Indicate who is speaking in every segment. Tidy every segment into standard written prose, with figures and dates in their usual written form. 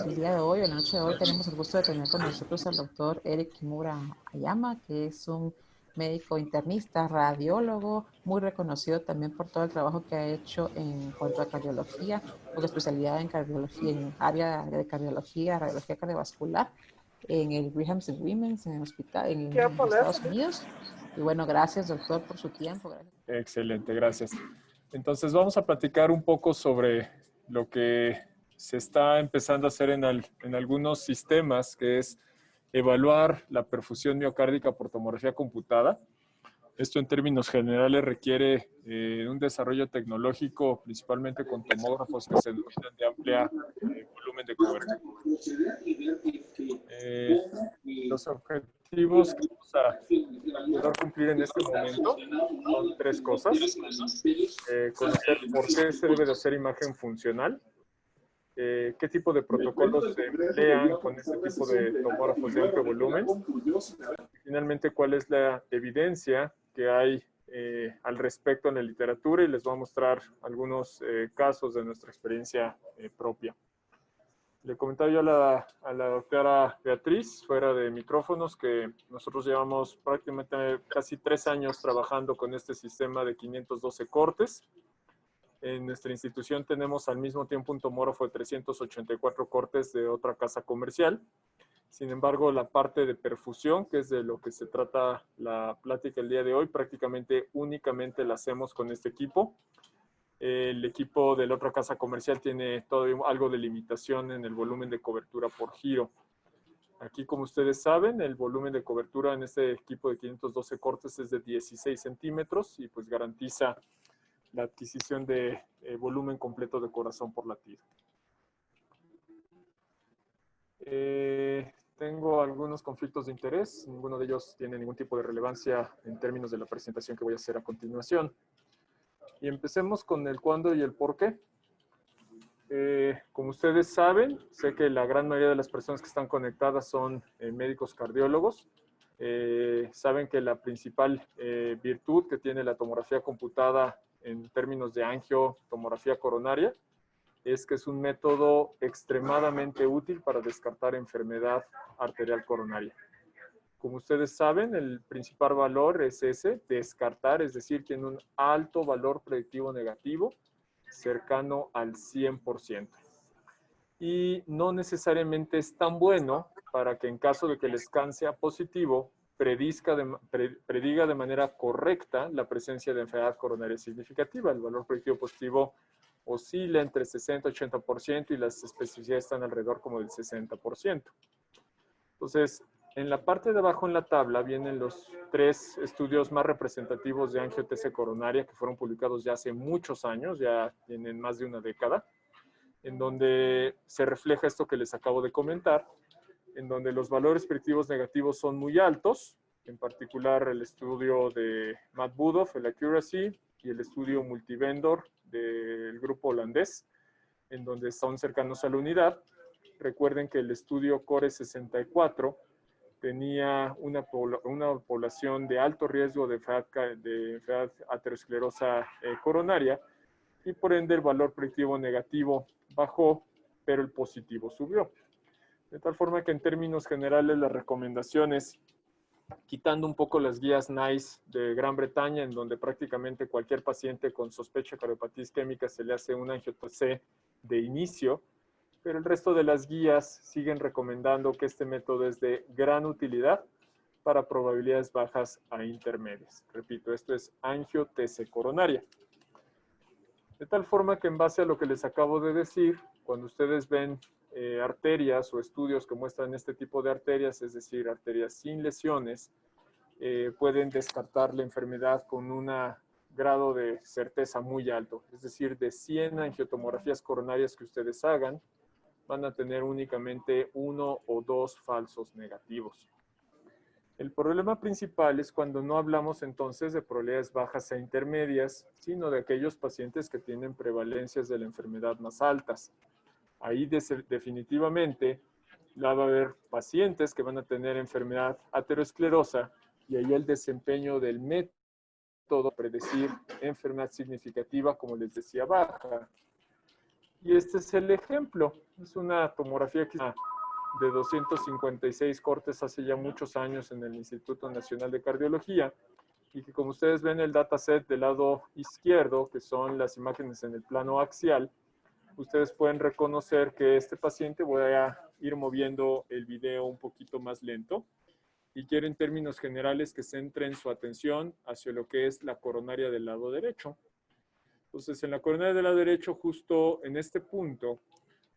Speaker 1: El día de hoy, o la noche de hoy, tenemos el gusto de tener con nosotros al doctor Eric Kimura Ayama, que es un médico internista, radiólogo, muy reconocido también por todo el trabajo que ha hecho en cuanto a cardiología, con especialidad en cardiología, en área de cardiología, radiología cardiovascular, en el Brigham and Women's, en el hospital en Estados Unidos. Y bueno, gracias, doctor, por su tiempo. Gracias.
Speaker 2: Excelente, gracias. Entonces vamos a platicar un poco sobre lo que se está empezando a hacer en algunos sistemas, que es evaluar la perfusión miocárdica por tomografía computada. Esto en términos generales requiere un desarrollo tecnológico, principalmente con tomógrafos que se denominan de amplia volumen de cobertura. Los objetivos que vamos a poder cumplir en este momento son tres cosas. Conocer por qué se debe de hacer imagen funcional, qué tipo de protocolos se emplean con este tipo de tomógrafos de amplio volumen, y finalmente cuál es la evidencia que hay al respecto en la literatura, y les voy a mostrar algunos casos de nuestra experiencia propia. Le comentaba yo a la doctora Beatriz, fuera de micrófonos, que nosotros llevamos prácticamente casi 3 años trabajando con este sistema de 512 cortes. En nuestra institución tenemos al mismo tiempo un tomógrafo de 384 cortes de otra casa comercial. Sin embargo, la parte de perfusión, que es de lo que se trata la plática el día de hoy, prácticamente únicamente la hacemos con este equipo. El equipo de la otra casa comercial tiene todavía algo de limitación en el volumen de cobertura por giro. Aquí, como ustedes saben, el volumen de cobertura en este equipo de 512 cortes es de 16 centímetros y pues garantiza la adquisición de volumen completo de corazón por latido. Tengo algunos conflictos de interés, ninguno de ellos tiene ningún tipo de relevancia en términos de la presentación que voy a hacer a continuación. Y empecemos con el cuándo y el por qué. Como ustedes saben, sé que la gran mayoría de las personas que están conectadas son médicos cardiólogos. Saben que la principal virtud que tiene la tomografía computada en términos de angio, tomografía coronaria, es que es un método extremadamente útil para descartar enfermedad arterial coronaria. Como ustedes saben, el principal valor es ese, descartar, es decir, tiene un alto valor predictivo negativo, cercano al 100%. Y no necesariamente es tan bueno para que en caso de que el scan sea positivo, prediga de manera correcta la presencia de enfermedad coronaria significativa. El valor predictivo positivo oscila entre 60 y 80% y las especificidades están alrededor como del 60%. Entonces, en la parte de abajo en la tabla vienen los 3 estudios más representativos de angio-TC coronaria que fueron publicados ya hace muchos años, ya tienen más de una década, en donde se refleja esto que les acabo de comentar, en donde los valores predictivos negativos son muy altos, en particular el estudio de Matt Budoff, el Accuracy, y el estudio multivendor del grupo holandés, en donde son cercanos a la unidad. Recuerden que el estudio Core 64 tenía una población de alto riesgo de enfermedad aterosclerosa coronaria, y por ende el valor predictivo negativo bajó, pero el positivo subió. De tal forma que en términos generales las recomendaciones, quitando un poco las guías NICE de Gran Bretaña, en donde prácticamente cualquier paciente con sospecha de cardiopatía isquémica se le hace un angio-TC de inicio, pero el resto de las guías siguen recomendando que este método es de gran utilidad para probabilidades bajas a intermedias. Repito, esto es angio-TC coronaria. De tal forma que en base a lo que les acabo de decir, cuando ustedes ven arterias o estudios que muestran este tipo de arterias, es decir, arterias sin lesiones, pueden descartar la enfermedad con un grado de certeza muy alto. Es decir, de 100 angiotomografías coronarias que ustedes hagan, van a tener únicamente 1 o 2 falsos negativos. El problema principal es cuando no hablamos entonces de probabilidades bajas e intermedias, sino de aquellos pacientes que tienen prevalencias de la enfermedad más altas. Ahí definitivamente va a haber pacientes que van a tener enfermedad aterosclerosa, y ahí el desempeño del método predecir enfermedad significativa, como les decía, baja. Y este es el ejemplo. Es una tomografía que de 256 cortes hace ya muchos años en el Instituto Nacional de Cardiología, y que como ustedes ven el dataset del lado izquierdo, que son las imágenes en el plano axial, ustedes pueden reconocer que este paciente, voy a ir moviendo el video un poquito más lento, y quiero en términos generales que centren su atención hacia lo que es la coronaria del lado derecho. Entonces, en la coronaria del lado derecho, justo en este punto,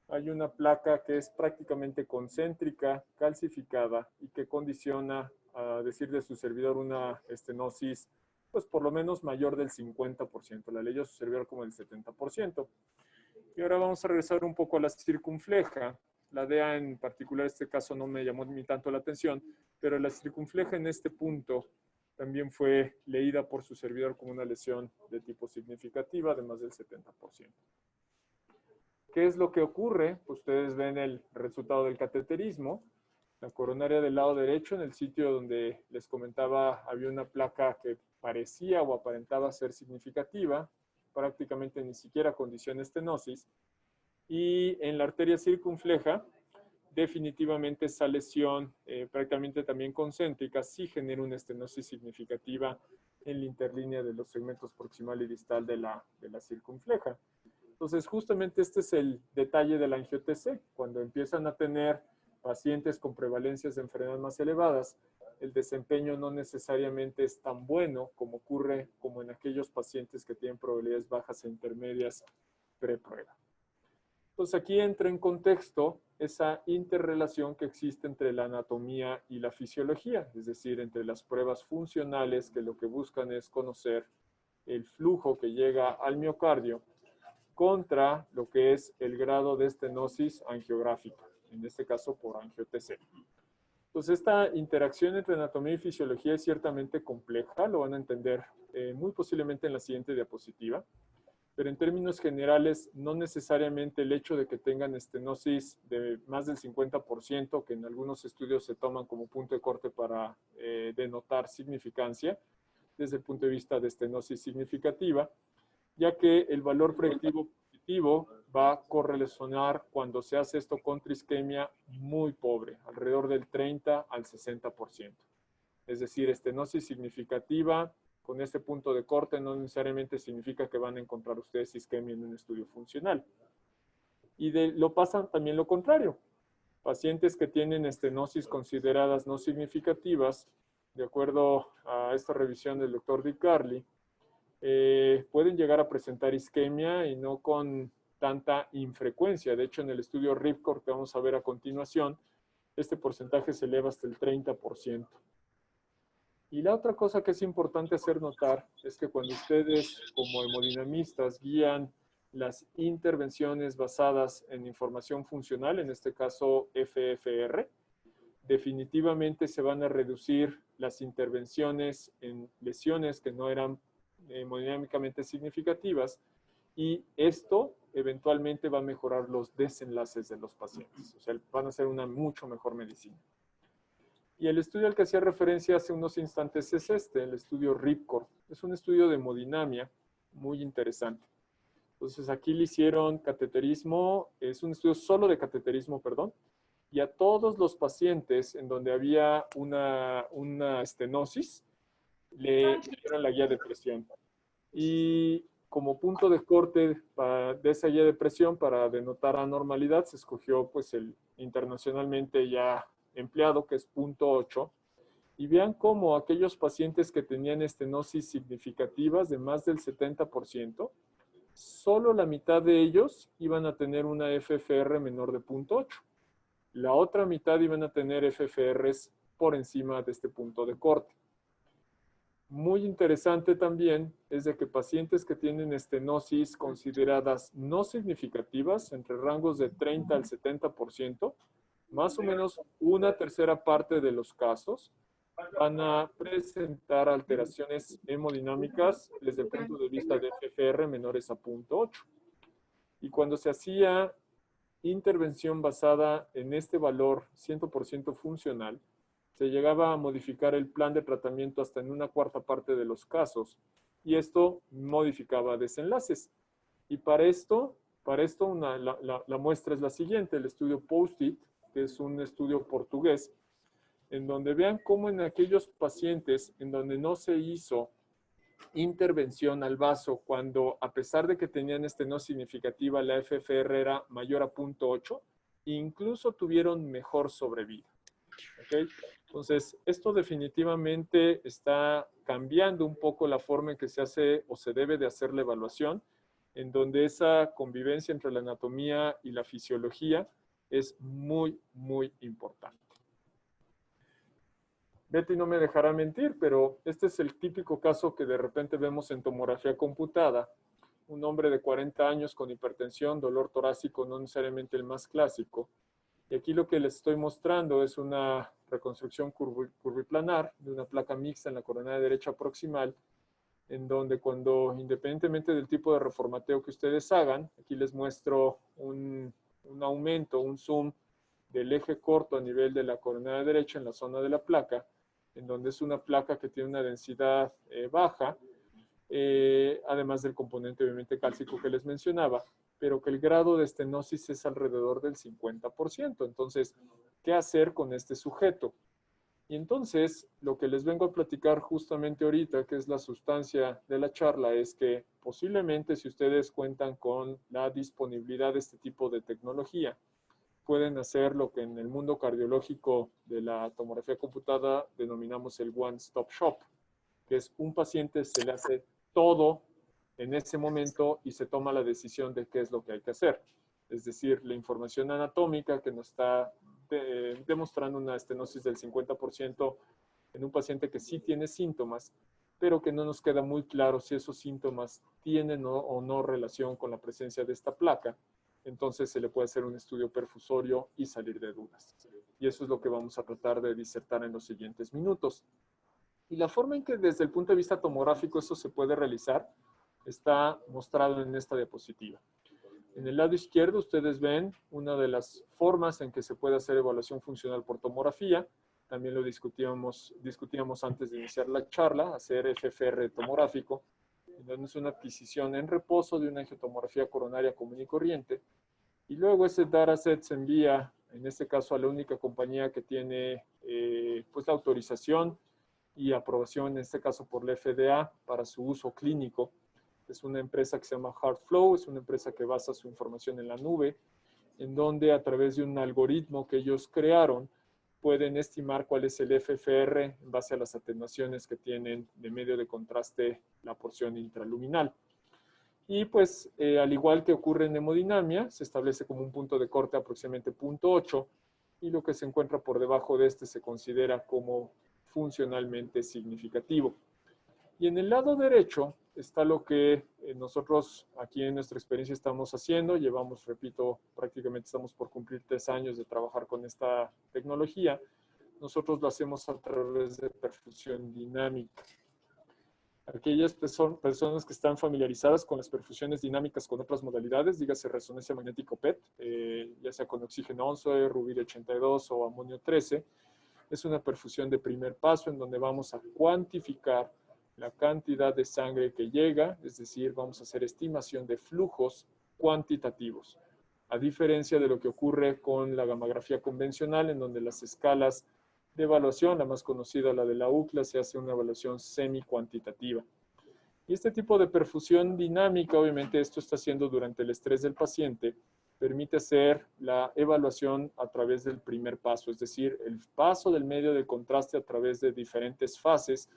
Speaker 2: hay una placa que es prácticamente concéntrica, calcificada, y que condiciona, a decir de su servidor, una estenosis, pues por lo menos mayor del 50%. La leyó a su servidor como el 70%. Y ahora vamos a regresar un poco a la circunfleja. La DEA en particular, este caso no me llamó ni tanto la atención, pero la circunfleja en este punto también fue leída por su servidor como una lesión de tipo significativa de más del 70%. ¿Qué es lo que ocurre? Ustedes ven el resultado del cateterismo. La coronaria del lado derecho, en el sitio donde les comentaba, había una placa que parecía o aparentaba ser significativa, prácticamente ni siquiera condición estenosis. Y en la arteria circunfleja, definitivamente esa lesión, prácticamente también concéntrica, sí genera una estenosis significativa en la interlínea de los segmentos proximal y distal de la circunfleja. Entonces, justamente este es el detalle de la angio-TC. Cuando empiezan a tener pacientes con prevalencias de enfermedades más elevadas, el desempeño no necesariamente es tan bueno como ocurre como en aquellos pacientes que tienen probabilidades bajas e intermedias preprueba. Entonces, aquí entra en contexto esa interrelación que existe entre la anatomía y la fisiología, es decir, entre las pruebas funcionales que lo que buscan es conocer el flujo que llega al miocardio contra lo que es el grado de estenosis angiográfica, en este caso por angio-TC. Entonces, esta interacción entre anatomía y fisiología es ciertamente compleja, lo van a entender muy posiblemente en la siguiente diapositiva, pero en términos generales, no necesariamente el hecho de que tengan estenosis de más del 50%, que en algunos estudios se toman como punto de corte para denotar significancia, desde el punto de vista de estenosis significativa, ya que el valor predictivo positivo va a correlacionar cuando se hace esto contra isquemia muy pobre, alrededor del 30 al 60%. Es decir, estenosis significativa con este punto de corte no necesariamente significa que van a encontrar ustedes isquemia en un estudio funcional. Y lo pasan también lo contrario. Pacientes que tienen estenosis consideradas no significativas, de acuerdo a esta revisión del doctor Dick Garley, pueden llegar a presentar isquemia y no con tanta infrecuencia. De hecho, en el estudio Ripcord que vamos a ver a continuación, este porcentaje se eleva hasta el 30%. Y la otra cosa que es importante hacer notar es que cuando ustedes como hemodinamistas guían las intervenciones basadas en información funcional, en este caso FFR, definitivamente se van a reducir las intervenciones en lesiones que no eran hemodinámicamente significativas, y esto eventualmente va a mejorar los desenlaces de los pacientes. O sea, van a ser una mucho mejor medicina. Y el estudio al que hacía referencia hace unos instantes es este, el estudio Ripcord. Es un estudio de hemodinamia muy interesante. Entonces aquí le hicieron cateterismo, es un estudio solo de cateterismo, perdón, y a todos los pacientes en donde había una estenosis, le hicieron la guía de presión. Y como punto de corte de esa guía de presión para denotar anormalidad, se escogió pues el internacionalmente ya empleado, que es punto 8. Y vean cómo aquellos pacientes que tenían estenosis significativas de más del 70%, solo la mitad de ellos iban a tener una FFR menor de punto 8. La otra mitad iban a tener FFRs por encima de este punto de corte. Muy interesante también es de que pacientes que tienen estenosis consideradas no significativas, entre rangos de 30 al 70%, más o menos una tercera parte de los casos, van a presentar alteraciones hemodinámicas desde el punto de vista de FFR menores a 0.8. Y cuando se hacía intervención basada en este valor 100% funcional, se llegaba a modificar el plan de tratamiento hasta en una cuarta parte de los casos, y esto modificaba desenlaces. Y para esto, Para esto, la muestra es la siguiente, el estudio Post-it, que es un estudio portugués, en donde vean cómo en aquellos pacientes en donde no se hizo intervención al vaso, cuando a pesar de que tenían estenosis significativa, la FFR era mayor a 0.8, incluso tuvieron mejor sobrevida. ¿Okay? Entonces, esto definitivamente está cambiando un poco la forma en que se hace o se debe de hacer la evaluación, en donde esa convivencia entre la anatomía y la fisiología es muy, muy importante. Betty no me dejará mentir, pero este es el típico caso que de repente vemos en tomografía computada. Un hombre de 40 años con hipertensión, dolor torácico, no necesariamente el más clásico. Y aquí lo que les estoy mostrando es una reconstrucción curviplanar de una placa mixta en la coronaria derecha proximal, en donde cuando, independientemente del tipo de reformateo que ustedes hagan, aquí les muestro un aumento, un zoom del eje corto a nivel de la coronaria derecha en la zona de la placa, en donde es una placa que tiene una densidad baja, además del componente obviamente cálcico que les mencionaba, pero que el grado de estenosis es alrededor del 50%. Entonces, ¿qué hacer con este sujeto? Y entonces, lo que les vengo a platicar justamente ahorita, que es la sustancia de la charla, es que posiblemente si ustedes cuentan con la disponibilidad de este tipo de tecnología, pueden hacer lo que en el mundo cardiológico de la tomografía computada denominamos el one-stop shop, que es un paciente se le hace todo en ese momento y se toma la decisión de qué es lo que hay que hacer. Es decir, la información anatómica que nos está demostrando una estenosis del 50% en un paciente que sí tiene síntomas, pero que no nos queda muy claro si esos síntomas tienen o no relación con la presencia de esta placa. Entonces se le puede hacer un estudio perfusorio y salir de dudas. Y eso es lo que vamos a tratar de disertar en los siguientes minutos. Y la forma en que desde el punto de vista tomográfico eso se puede realizar está mostrado en esta diapositiva. En el lado izquierdo ustedes ven una de las formas en que se puede hacer evaluación funcional por tomografía. También lo discutíamos antes de iniciar la charla, hacer FFR tomográfico, donde es una adquisición en reposo de una angiotomografía coronaria común y corriente. Y luego ese dataset se envía, en este caso, a la única compañía que tiene pues la autorización y aprobación, en este caso por la FDA, para su uso clínico. Es una empresa que se llama HeartFlow, es una empresa que basa su información en la nube, en donde a través de un algoritmo que ellos crearon, pueden estimar cuál es el FFR en base a las atenuaciones que tienen de medio de contraste la porción intraluminal. Y pues, al igual que ocurre en hemodinamia, se establece como un punto de corte aproximadamente 0.8 y lo que se encuentra por debajo de este se considera como funcionalmente significativo. Y en el lado derecho está lo que nosotros aquí en nuestra experiencia estamos haciendo. Llevamos, repito, prácticamente estamos por cumplir 3 años de trabajar con esta tecnología. Nosotros lo hacemos a través de perfusión dinámica. Aquellas personas que están familiarizadas con las perfusiones dinámicas con otras modalidades, dígase resonancia magnética PET, ya sea con oxígeno 11, rubidio 82 o amonio 13, es una perfusión de primer paso en donde vamos a cuantificar la cantidad de sangre que llega, es decir, vamos a hacer estimación de flujos cuantitativos, a diferencia de lo que ocurre con la gammagrafía convencional, en donde las escalas de evaluación, la más conocida, la de la UCLA, se hace una evaluación semi-cuantitativa. Y este tipo de perfusión dinámica, obviamente esto está haciendo durante el estrés del paciente, permite hacer la evaluación a través del primer paso, es decir, el paso del medio de contraste a través de diferentes fases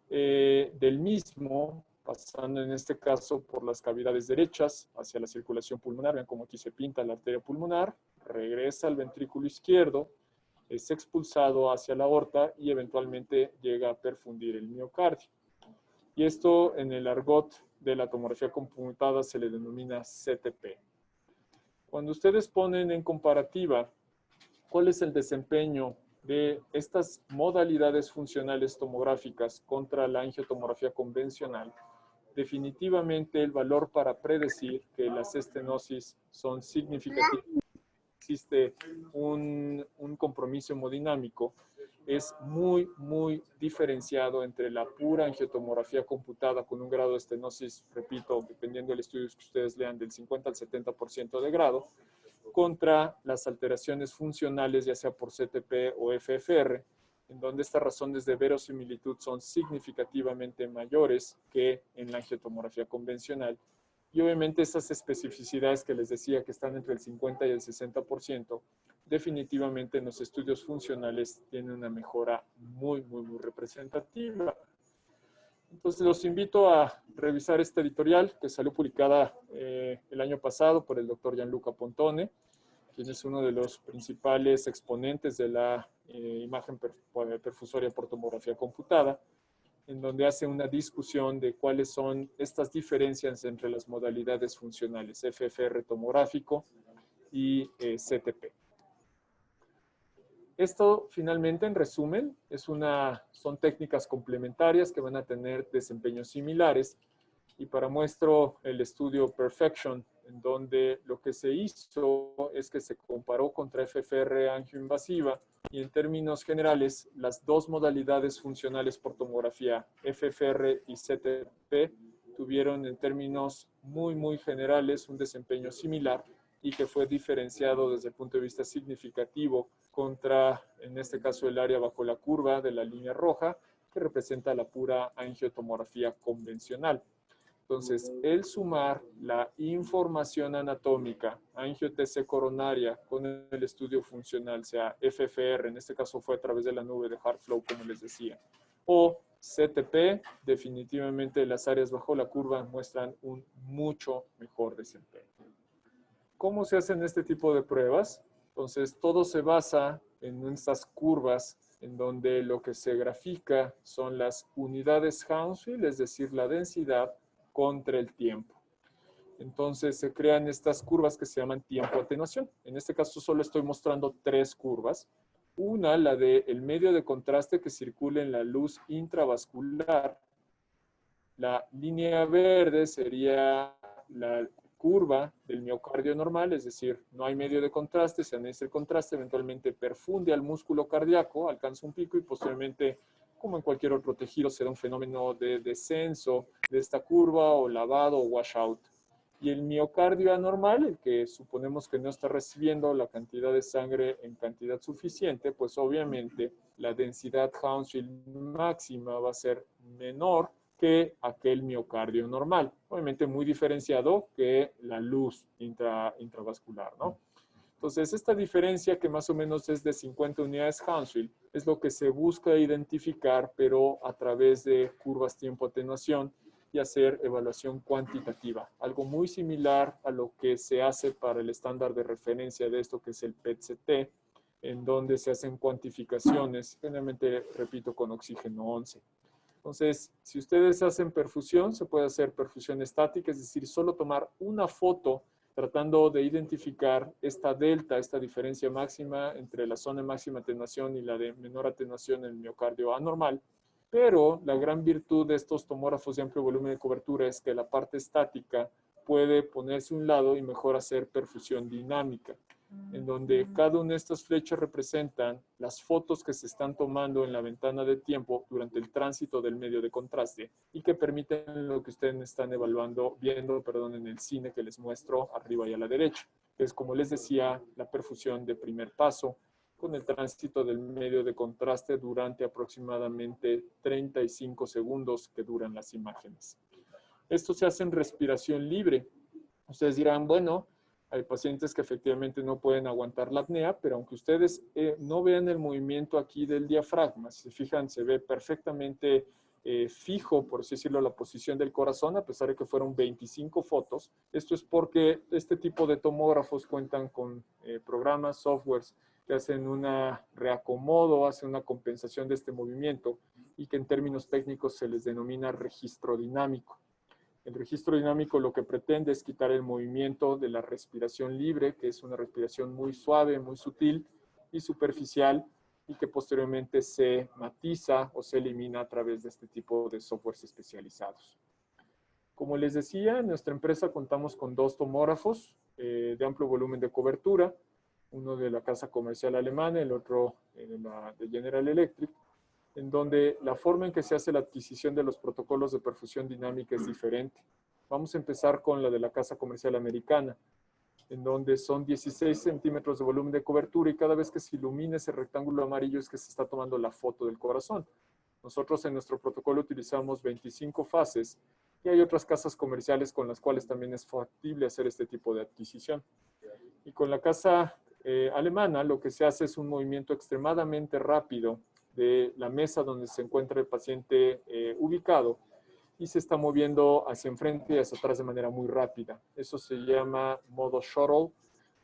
Speaker 2: del mismo, pasando en este caso por las cavidades derechas hacia la circulación pulmonar. Vean cómo aquí se pinta la arteria pulmonar, regresa al ventrículo izquierdo, es expulsado hacia la aorta y eventualmente llega a perfundir el miocardio. Y esto en el argot de la tomografía computada se le denomina CTP. Cuando ustedes ponen en comparativa cuál es el desempeño de estas modalidades funcionales tomográficas contra la angiotomografía convencional, definitivamente el valor para predecir que las estenosis son significativas, existe un compromiso hemodinámico, es muy, muy diferenciado entre la pura angiotomografía computada con un grado de estenosis, repito, dependiendo del estudio que ustedes lean, del 50 al 70% de grado, contra las alteraciones funcionales, ya sea por CTP o FFR, en donde estas razones de verosimilitud son significativamente mayores que en la angiotomografía convencional. Y obviamente esas especificidades que les decía que están entre el 50 y el 60%, definitivamente en los estudios funcionales tienen una mejora muy, muy, muy representativa. Entonces los invito a revisar esta editorial que salió publicada el año pasado por el doctor Gianluca Pontone, quien es uno de los principales exponentes de la imagen perfusoria por tomografía computada, en donde hace una discusión de cuáles son estas diferencias entre las modalidades funcionales, FFR tomográfico y CTP. Esto finalmente, en resumen, son técnicas complementarias que van a tener desempeños similares. Y para muestro el estudio Perfection, en donde lo que se hizo es que se comparó contra FFR angioinvasiva y en términos generales las dos modalidades funcionales por tomografía, FFR y CTP, tuvieron en términos muy, muy generales un desempeño similar y que fue diferenciado desde el punto de vista significativo contra, en este caso, el área bajo la curva de la línea roja, que representa la pura angiotomografía convencional. Entonces, el sumar la información anatómica, angio-TC coronaria, con el estudio funcional, sea FFR, en este caso fue a través de la nube de HeartFlow, como les decía, o CTP, definitivamente las áreas bajo la curva muestran un mucho mejor desempeño. ¿Cómo se hacen este tipo de pruebas? Entonces, todo se basa en estas curvas en donde lo que se grafica son las unidades Hounsfield, es decir, la densidad contra el tiempo. Entonces se crean estas curvas que se llaman tiempo atenuación. En este caso solo estoy mostrando tres curvas. Una, la del medio de contraste que circula en la luz intravascular. La línea verde sería la curva del miocardio normal, es decir, no hay medio de contraste, se analiza el contraste, eventualmente perfunde al músculo cardíaco, alcanza un pico y posteriormente, como en cualquier otro tejido, se da un fenómeno de descenso de esta curva o lavado o washout. Y el miocardio anormal, el que suponemos que no está recibiendo la cantidad de sangre en cantidad suficiente, pues obviamente la densidad Hounsfield máxima va a ser menor que aquel miocardio normal. Obviamente muy diferenciado que la luz intravascular, ¿no? Entonces, esta diferencia que más o menos es de 50 unidades Hounsfield es lo que se busca identificar, pero a través de curvas tiempo-atenuación y hacer evaluación cuantitativa. Algo muy similar a lo que se hace para el estándar de referencia de esto, que es el PET-CT, en donde se hacen cuantificaciones, generalmente, repito, con oxígeno 11. Entonces, si ustedes hacen perfusión, se puede hacer perfusión estática, es decir, solo tomar una foto tratando de identificar esta delta, esta diferencia máxima entre la zona de máxima atenuación y la de menor atenuación en el miocardio anormal. Pero la gran virtud de estos tomógrafos de amplio volumen de cobertura es que la parte estática puede ponerse a un lado y mejor hacer perfusión dinámica, en donde cada una de estas flechas representan las fotos que se están tomando en la ventana de tiempo durante el tránsito del medio de contraste y que permiten lo que ustedes están viendo en el cine que les muestro arriba y a la derecha, que es, como les decía, la perfusión de primer paso con el tránsito del medio de contraste durante aproximadamente 35 segundos que duran las imágenes. Esto se hace en respiración libre. Ustedes dirán, bueno, hay pacientes que efectivamente no pueden aguantar la apnea, pero aunque ustedes no vean el movimiento aquí del diafragma, si se fijan, se ve perfectamente fijo, por así decirlo, la posición del corazón, a pesar de que fueron 25 fotos. Esto es porque este tipo de tomógrafos cuentan con programas, softwares, que hacen una reacomodo, hacen una compensación de este movimiento y que en términos técnicos se les denomina registro dinámico. El registro dinámico lo que pretende es quitar el movimiento de la respiración libre, que es una respiración muy suave, muy sutil y superficial, y que posteriormente se matiza o se elimina a través de este tipo de softwares especializados. Como les decía, en nuestra empresa contamos con dos tomógrafos de amplio volumen de cobertura. uno de la casa comercial alemana, el otro de General Electric, en donde la forma en que se hace la adquisición de los protocolos de perfusión dinámica es diferente. Vamos a empezar con la de la casa comercial americana, en donde son 16 centímetros de volumen de cobertura y cada vez que se ilumina ese rectángulo amarillo es que se está tomando la foto del corazón. Nosotros en nuestro protocolo utilizamos 25 fases y hay otras casas comerciales con las cuales también es factible hacer este tipo de adquisición. Y con la casa alemana lo que se hace es un movimiento extremadamente rápido de la mesa donde se encuentra el paciente ubicado y se está moviendo hacia enfrente y hacia atrás de manera muy rápida. Eso se llama modo shuttle,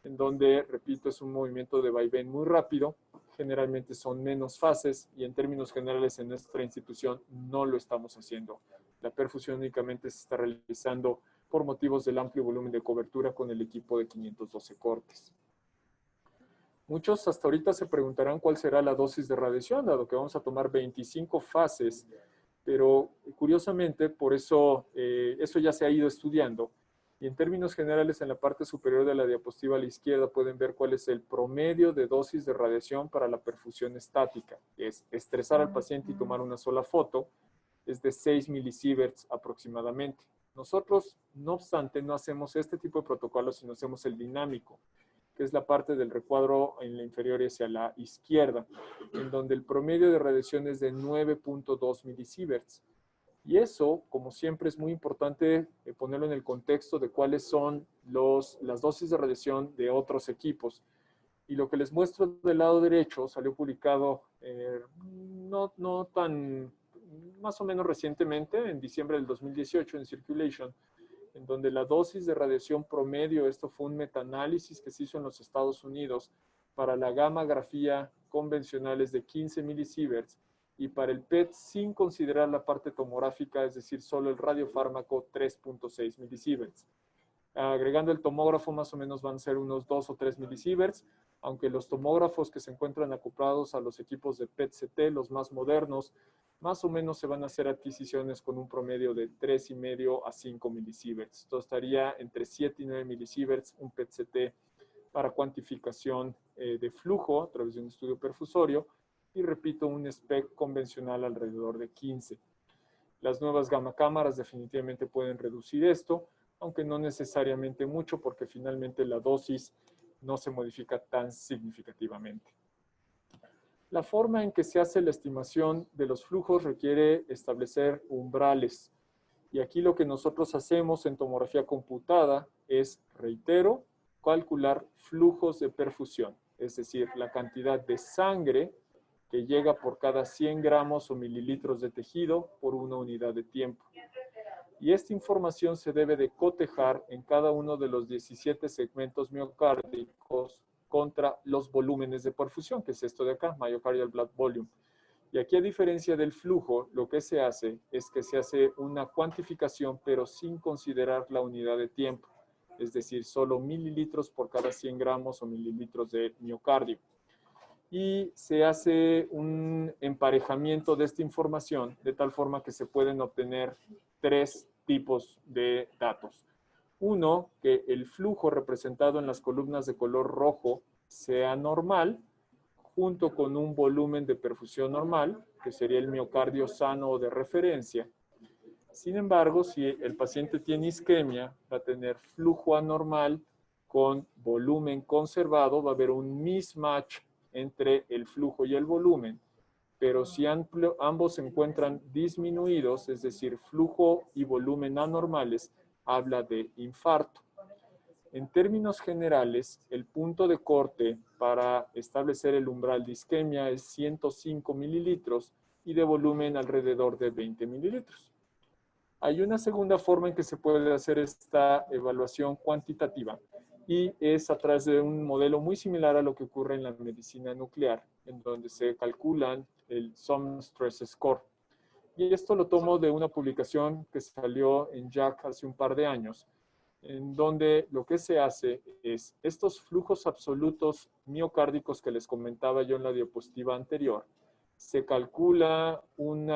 Speaker 2: en donde, repito, es un movimiento de vaivén muy rápido. Generalmente son menos fases y en términos generales en nuestra institución no lo estamos haciendo. La perfusión únicamente se está realizando por motivos del amplio volumen de cobertura con el equipo de 512 cortes. Muchos hasta ahorita se preguntarán cuál será la dosis de radiación, dado que vamos a tomar 25 fases, pero curiosamente, por eso, eso ya se ha ido estudiando. Y en términos generales, en la parte superior de la diapositiva a la izquierda pueden ver cuál es el promedio de dosis de radiación para la perfusión estática. Es estresar al paciente y tomar una sola foto, es de 6 milisieverts aproximadamente. Nosotros, no obstante, no hacemos este tipo de protocolos, sino hacemos el dinámico, que es la parte del recuadro en la inferior y hacia la izquierda, en donde el promedio de radiación es de 9.2 milisieverts. Y eso, como siempre, es muy importante ponerlo en el contexto de cuáles son las dosis de radiación de otros equipos. Y lo que les muestro del lado derecho salió publicado no tan, más o menos recientemente, en diciembre del 2018 en Circulation, en donde la dosis de radiación promedio, esto fue un metaanálisis que se hizo en los Estados Unidos, para la gammagrafía convencional es de 15 milisieverts y para el PET sin considerar la parte tomográfica, es decir, solo el radiofármaco, 3.6 milisieverts. Agregando el tomógrafo más o menos van a ser unos 2 o 3 milisieverts, aunque los tomógrafos que se encuentran acoplados a los equipos de PET-CT, los más modernos, más o menos se van a hacer adquisiciones con un promedio de 3,5 a 5 milisieverts. Esto estaría entre 7 y 9 milisieverts, un PET-CT para cuantificación de flujo a través de un estudio perfusorio y repito, un SPEC convencional alrededor de 15. Las nuevas gamma cámaras definitivamente pueden reducir esto, aunque no necesariamente mucho porque finalmente la dosis no se modifica tan significativamente. La forma en que se hace la estimación de los flujos requiere establecer umbrales. Y aquí lo que nosotros hacemos en tomografía computada es, reitero, calcular flujos de perfusión, es decir, la cantidad de sangre que llega por cada 100 gramos o mililitros de tejido por una unidad de tiempo. Y esta información se debe de cotejar en cada uno de los 17 segmentos miocárdicos contra los volúmenes de perfusión, que es esto de acá, myocardial blood volume. Y aquí, a diferencia del flujo, lo que se hace es que se hace una cuantificación, pero sin considerar la unidad de tiempo, es decir, solo mililitros por cada 100 gramos o mililitros de miocardio. Y se hace un emparejamiento de esta información de tal forma que se pueden obtener 3 tipos de datos. Uno, que el flujo representado en las columnas de color rojo sea normal, junto con un volumen de perfusión normal, que sería el miocardio sano o de referencia. Sin embargo, si el paciente tiene isquemia, va a tener flujo anormal con volumen conservado, va a haber un mismatch entre el flujo y el volumen. Pero si ambos se encuentran disminuidos, es decir, flujo y volumen anormales, habla de infarto. En términos generales, el punto de corte para establecer el umbral de isquemia es 105 mililitros y de volumen alrededor de 20 mililitros. Hay una segunda forma en que se puede hacer esta evaluación cuantitativa y es a través de un modelo muy similar a lo que ocurre en la medicina nuclear, en donde se calculan el Sum Stress Score. Y esto lo tomo de una publicación que salió en JACC hace un par de años, en donde lo que se hace es estos flujos absolutos miocárdicos que les comentaba yo en la diapositiva anterior, se calcula un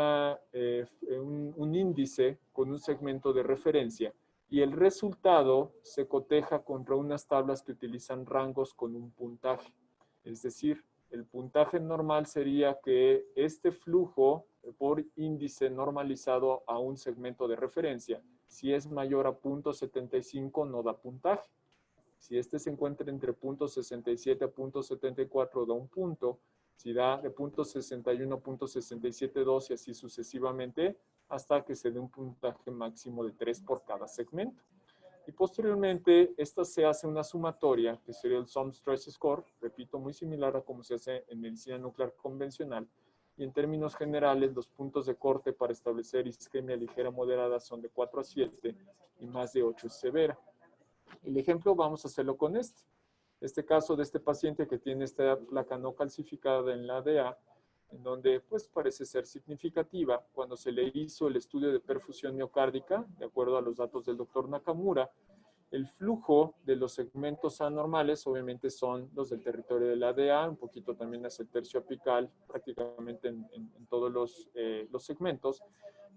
Speaker 2: índice con un segmento de referencia y el resultado se coteja contra unas tablas que utilizan rangos con un puntaje. Es decir, el puntaje normal sería que este flujo por índice normalizado a un segmento de referencia, si es mayor a 0.75 no da puntaje. Si este se encuentra entre 0.67 a 0.74 da un punto. Si da de 0.61 a 0.672 y así sucesivamente, hasta que se dé un puntaje máximo de 3 por cada segmento. Y posteriormente, esta se hace una sumatoria, que sería el Sum Stress Score, repito, muy similar a como se hace en medicina nuclear convencional. Y en términos generales, los puntos de corte para establecer isquemia ligera moderada son de 4 a 7 y más de 8 es severa. El ejemplo vamos a hacerlo con este caso de este paciente que tiene esta placa no calcificada en la DA, en donde pues parece ser significativa. Cuando se le hizo el estudio de perfusión miocárdica, de acuerdo a los datos del doctor Nakamura, el flujo de los segmentos anormales obviamente son los del territorio de la DA, un poquito también hacia el tercio apical, prácticamente en todos los segmentos.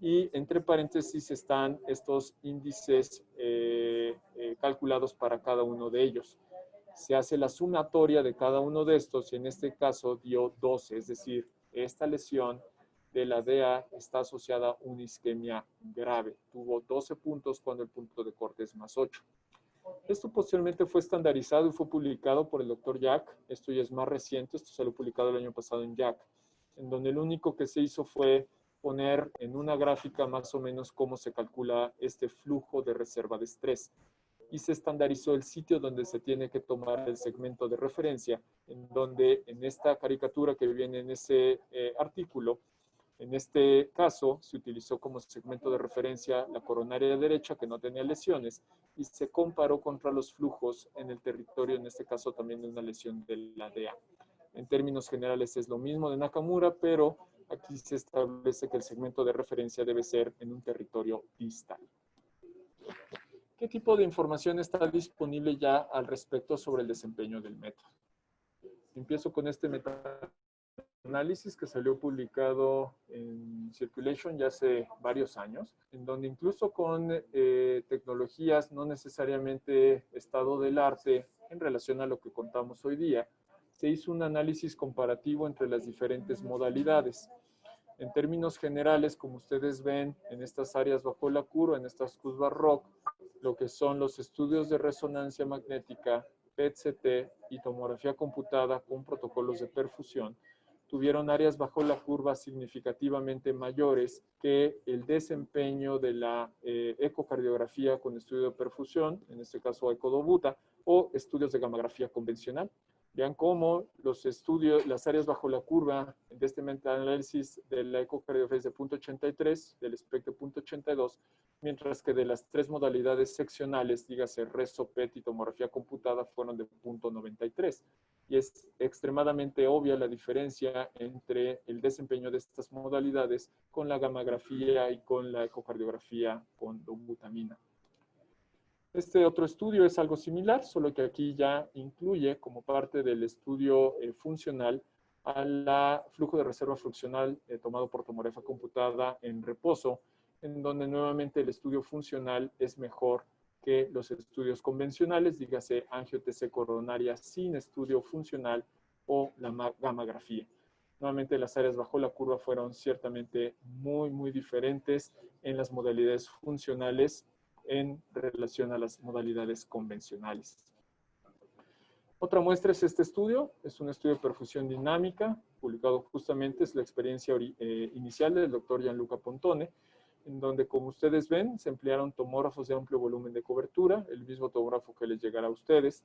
Speaker 2: Y entre paréntesis están estos índices calculados para cada uno de ellos. Se hace la sumatoria de cada uno de estos y en este caso dio 12, es decir, esta lesión de la DA está asociada a una isquemia grave. Tuvo 12 puntos cuando el punto de corte es más 8. Esto posteriormente fue estandarizado y fue publicado por el doctor Jack. Esto ya es más reciente, esto se lo publicado el año pasado en Jack, en donde lo único que se hizo fue poner en una gráfica más o menos cómo se calcula este flujo de reserva de estrés. Y se estandarizó el sitio donde se tiene que tomar el segmento de referencia, en donde en esta caricatura que viene en ese artículo, en este caso se utilizó como segmento de referencia la coronaria derecha que no tenía lesiones y se comparó contra los flujos en el territorio, en este caso también de una lesión de la DA. En términos generales es lo mismo de Nakamura, pero aquí se establece que el segmento de referencia debe ser en un territorio distal. ¿Qué tipo de información está disponible ya al respecto sobre el desempeño del método? Empiezo con este metaanálisis que salió publicado en Circulation ya hace varios años, en donde incluso con tecnologías no necesariamente estado del arte en relación a lo que contamos hoy día, se hizo un análisis comparativo entre las diferentes modalidades. En términos generales, como ustedes ven en estas áreas bajo la curva, en estas curvas ROC, lo que son los estudios de resonancia magnética, PET-CT y tomografía computada con protocolos de perfusión, tuvieron áreas bajo la curva significativamente mayores que el desempeño de la ecocardiografía con estudio de perfusión, en este caso ecodobuta, o estudios de gammagrafía convencional. Vean cómo los estudios, las áreas bajo la curva de este metaanálisis de la ecocardiografía es de 0.83, del espectro 0.82, mientras que de las tres modalidades seccionales, dígase reso, PET y tomografía computada, fueron de 0.93. Y es extremadamente obvia la diferencia entre el desempeño de estas modalidades con la gammagrafía y con la ecocardiografía con dobutamina. Este otro estudio es algo similar, solo que aquí ya incluye como parte del estudio funcional al flujo de reserva funcional tomado por tomografía computada en reposo, en donde nuevamente el estudio funcional es mejor que los estudios convencionales, dígase angio-TC coronaria sin estudio funcional o la gammagrafía. Nuevamente las áreas bajo la curva fueron ciertamente muy diferentes en las modalidades funcionales en relación a las modalidades convencionales. Otra muestra es este estudio, es un estudio de perfusión dinámica, publicado justamente, es la experiencia inicial del doctor Gianluca Pontone, en donde, como ustedes ven, se emplearon tomógrafos de amplio volumen de cobertura, el mismo tomógrafo que les llegará a ustedes,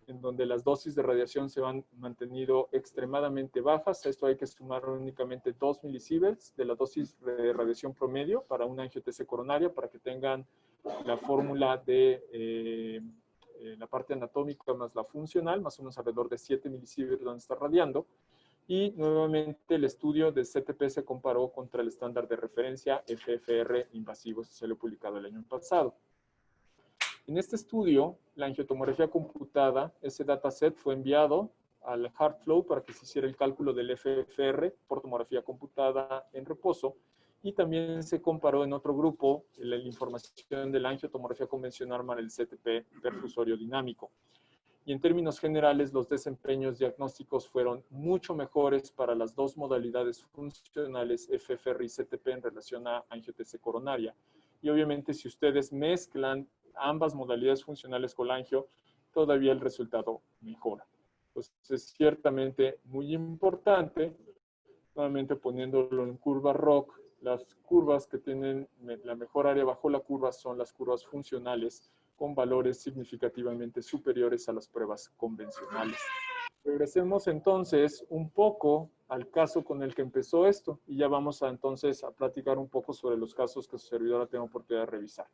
Speaker 2: en donde las dosis de radiación se han mantenido extremadamente bajas. A esto hay que sumar únicamente 2 milisieverts de la dosis de radiación promedio para una angio-TC coronaria, para que tengan la fórmula de la parte anatómica más la funcional, más o menos alrededor de 7 milisieverts donde está radiando. Y nuevamente el estudio de CTP se comparó contra el estándar de referencia FFR invasivo, se lo he publicado el año pasado. En este estudio, la angiotomografía computada, ese dataset fue enviado al HeartFlow para que se hiciera el cálculo del FFR por tomografía computada en reposo Y también se comparó en otro grupo la información de la angiotomografía convencional más el CTP perfusorio dinámico. Y en términos generales, los desempeños diagnósticos fueron mucho mejores para las dos modalidades funcionales FFR y CTP en relación a angiotensina coronaria. Y obviamente, si ustedes mezclan ambas modalidades funcionales con la angio, todavía el resultado mejora. Entonces, es ciertamente muy importante, nuevamente poniéndolo en curva ROC, las curvas que tienen la mejor área bajo la curva son las curvas funcionales, con valores significativamente superiores a las pruebas convencionales. Regresemos entonces un poco al caso con el que empezó esto y ya vamos entonces a platicar un poco sobre los casos que su servidora tiene oportunidad de revisar.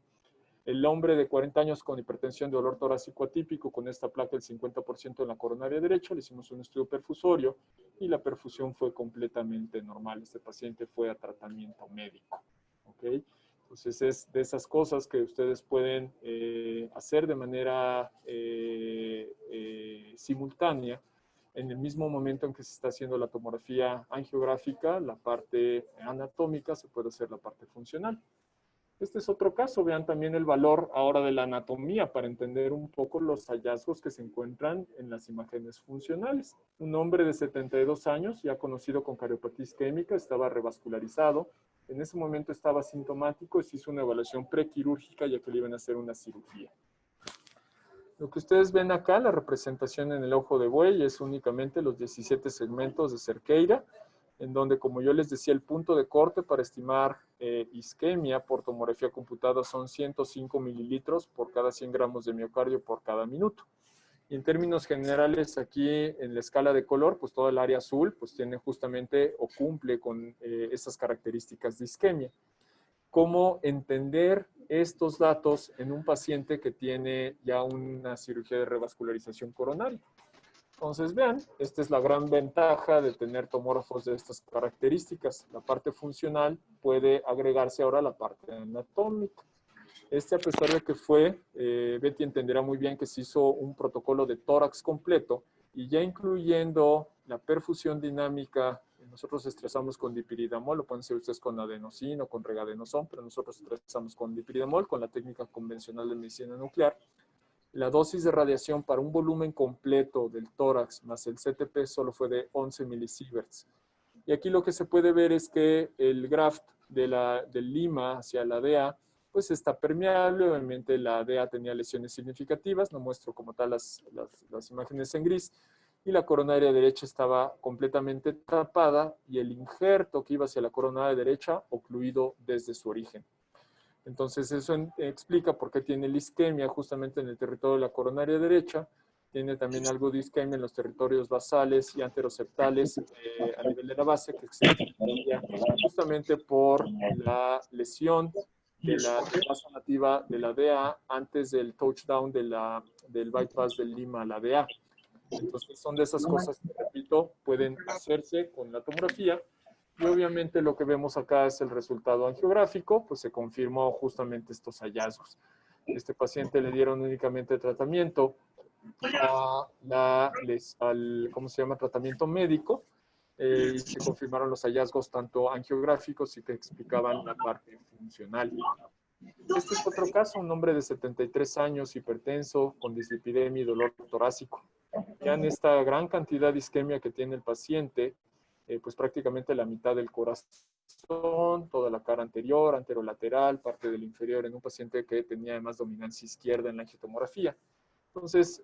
Speaker 2: El hombre de 40 años con hipertensión de dolor torácico atípico, con esta placa del 50% en la coronaria derecha, le hicimos un estudio perfusorio y la perfusión fue completamente normal. Este paciente fue a tratamiento médico. ¿Okay? Entonces es de esas cosas que ustedes pueden hacer de manera simultánea. En el mismo momento en que se está haciendo la tomografía angiográfica, la parte anatómica, se puede hacer la parte funcional. Este es otro caso. Vean también el valor ahora de la anatomía para entender un poco los hallazgos que se encuentran en las imágenes funcionales. Un hombre de 72 años, ya conocido con cariopatía isquémica, estaba revascularizado. En ese momento estaba asintomático y se hizo una evaluación prequirúrgica ya que le iban a hacer una cirugía. Lo que ustedes ven acá, la representación en el ojo de buey, es únicamente los 17 segmentos de Cerqueira, en donde, como yo les decía, el punto de corte para estimar isquemia por tomografía computada son 105 mililitros por cada 100 gramos de miocardio por cada minuto. Y en términos generales, aquí en la escala de color, pues toda el área azul, pues tiene justamente o cumple con esas características de isquemia. ¿Cómo entender estos datos en un paciente que tiene ya una cirugía de revascularización coronaria? Entonces, vean, esta es la gran ventaja de tener tomógrafos de estas características. La parte funcional puede agregarse ahora a la parte anatómica. A pesar de que fue, Betty entenderá muy bien que se hizo un protocolo de tórax completo y ya incluyendo la perfusión dinámica, nosotros estresamos con dipiridamol, lo pueden hacer ustedes con adenosina o con regadenosón, pero nosotros estresamos con dipiridamol, con la técnica convencional de medicina nuclear. La dosis de radiación para un volumen completo del tórax más el CTP solo fue de 11 milisieverts. Y aquí lo que se puede ver es que el graft del lima hacia la DA pues está permeable. Obviamente la DA tenía lesiones significativas, no muestro como tal las imágenes en gris, y la coronaria derecha estaba completamente tapada y el injerto que iba hacia la coronaria derecha ocluido desde su origen. Entonces eso explica por qué tiene la isquemia justamente en el territorio de la coronaria derecha. Tiene también algo de isquemia en los territorios basales y anteroceptales a nivel de la base, que se explicaría justamente por la lesión de la base nativa de la DA antes del touchdown del bypass del lima a la DA. Entonces son de esas cosas que, repito, pueden hacerse con la tomografía. Y obviamente lo que vemos acá es el resultado angiográfico, pues se confirmó justamente estos hallazgos. Este paciente le dieron únicamente tratamiento ¿cómo se llama? Tratamiento médico, y se confirmaron los hallazgos tanto angiográficos y que explicaban la parte funcional. Este es otro caso, un hombre de 73 años, hipertenso, con dislipidemia y dolor torácico. Vean esta gran cantidad de isquemia que tiene el paciente, pues prácticamente la mitad del corazón, toda la cara anterior, anterolateral, parte del inferior, en un paciente que tenía además dominancia izquierda en la angiotomografía. Entonces,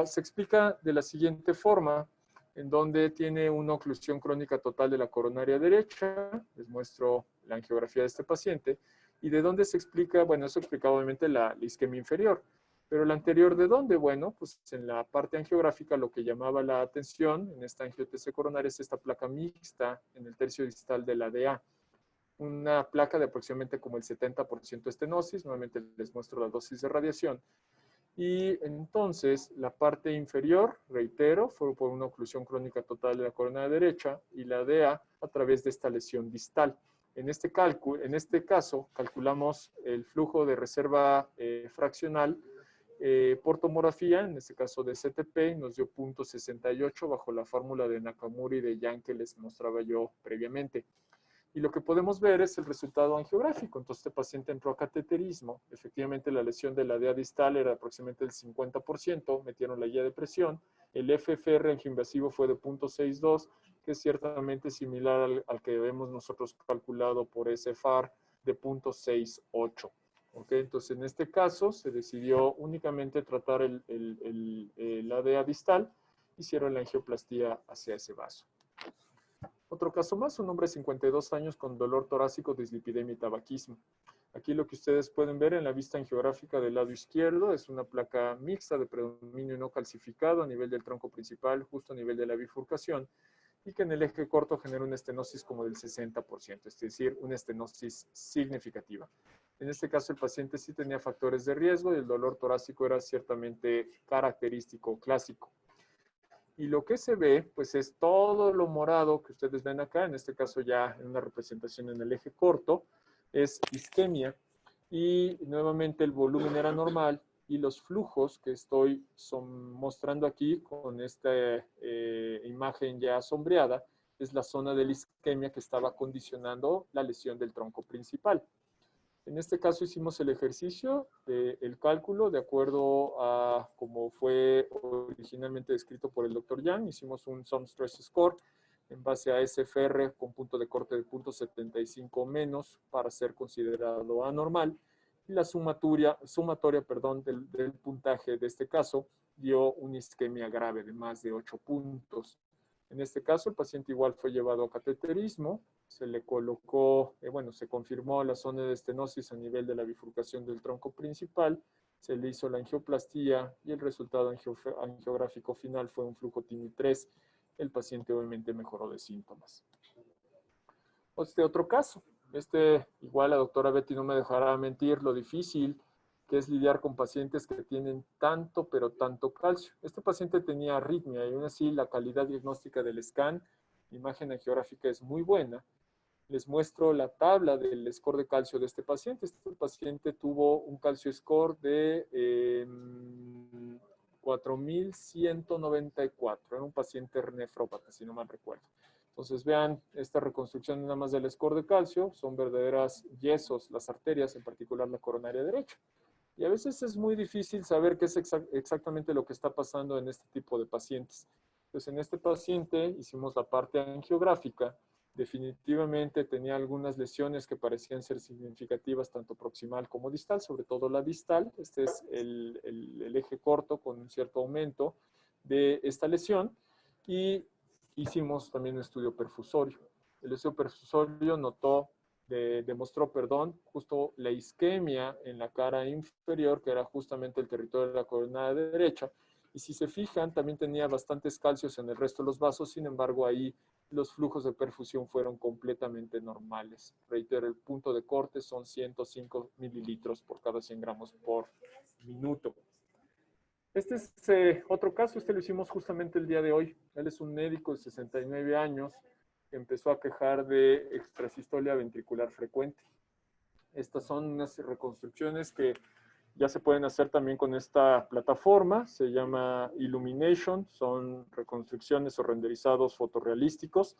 Speaker 2: se explica de la siguiente forma, en donde tiene una oclusión crónica total de la coronaria derecha. Les muestro la angiografía de este paciente. ¿Y de dónde se explica? Bueno, eso explica obviamente la isquemia inferior. Pero la anterior, ¿de dónde? Bueno, pues en la parte angiográfica lo que llamaba la atención en esta angiotensina coronaria es esta placa mixta en el tercio distal de la DA. Una placa de aproximadamente como el 70% estenosis. Nuevamente les muestro la dosis de radiación. Y entonces la parte inferior, reitero, fue por una oclusión crónica total de la corona derecha y la DA a través de esta lesión distal. En este caso, calculamos el flujo de reserva fraccional por tomografía, en este caso de CTP, nos dio 0.68 bajo la fórmula de Nakamura y de Yang que les mostraba yo previamente. Y lo que podemos ver es el resultado angiográfico. Entonces, este paciente entró a cateterismo. Efectivamente, la lesión de la DEA distal era aproximadamente del 50%. Metieron la guía de presión. El FFR angioinvasivo fue de 0.62, que es ciertamente similar al que vemos nosotros calculado por SFAR de 0.68. ¿Okay? Entonces, en este caso, se decidió únicamente tratar la DEA distal. Hicieron la angioplastía hacia ese vaso. Otro caso más, un hombre de 52 años con dolor torácico, dislipidemia y tabaquismo. Aquí lo que ustedes pueden ver en la vista angiográfica del lado izquierdo es una placa mixta de predominio no calcificado a nivel del tronco principal, justo a nivel de la bifurcación, y que en el eje corto genera una estenosis como del 60%, es decir, una estenosis significativa. En este caso, el paciente sí tenía factores de riesgo y el dolor torácico era ciertamente característico, clásico. Y lo que se ve, pues es todo lo morado que ustedes ven acá, en este caso ya en una representación en el eje corto, es isquemia. Y nuevamente el volumen era normal y los flujos que estoy mostrando aquí con esta imagen ya sombreada es la zona de la isquemia que estaba condicionando la lesión del tronco principal. En este caso hicimos el ejercicio del cálculo de acuerdo a como fue originalmente descrito por el Dr. Yang. Hicimos un Sum Stress Score en base a SFR con punto de corte de 0.75 menos para ser considerado anormal. Y la sumatoria del puntaje de este caso dio una isquemia grave de más de 8 puntos. En este caso, el paciente igual fue llevado a cateterismo, se le colocó, se confirmó la zona de estenosis a nivel de la bifurcación del tronco principal, se le hizo la angioplastía y el resultado angiográfico final fue un flujo TIMI-3. El paciente obviamente mejoró de síntomas. Otro caso, igual la doctora Betty no me dejará mentir lo difícil que es lidiar con pacientes que tienen tanto, pero tanto calcio. Este paciente tenía arritmia y aún así la calidad diagnóstica del scan, imagen angiográfica es muy buena. Les muestro la tabla del score de calcio de este paciente. Este paciente tuvo un calcio score de 4,194. Era un paciente nefrópata, si no mal recuerdo. Entonces vean esta reconstrucción nada más del score de calcio. Son verdaderas yesos las arterias, en particular la coronaria derecha. Y a veces es muy difícil saber qué es exactamente lo que está pasando en este tipo de pacientes. Entonces, en este paciente hicimos la parte angiográfica. Definitivamente tenía algunas lesiones que parecían ser significativas, tanto proximal como distal, sobre todo la distal. Este es el eje corto con un cierto aumento de esta lesión. Y hicimos también un estudio perfusorio. El estudio perfusorio demostró justo la isquemia en la cara inferior, que era justamente el territorio de la coronaria derecha. Y si se fijan, también tenía bastantes calcios en el resto de los vasos, sin embargo, ahí los flujos de perfusión fueron completamente normales. Reitero, el punto de corte son 105 mililitros por cada 100 gramos por minuto. Este es otro caso, lo hicimos justamente el día de hoy. Él es un médico de 69 años, empezó a quejar de extrasistolia ventricular frecuente. Estas son unas reconstrucciones que ya se pueden hacer también con esta plataforma, se llama Illumination, son reconstrucciones o renderizados fotorrealísticos,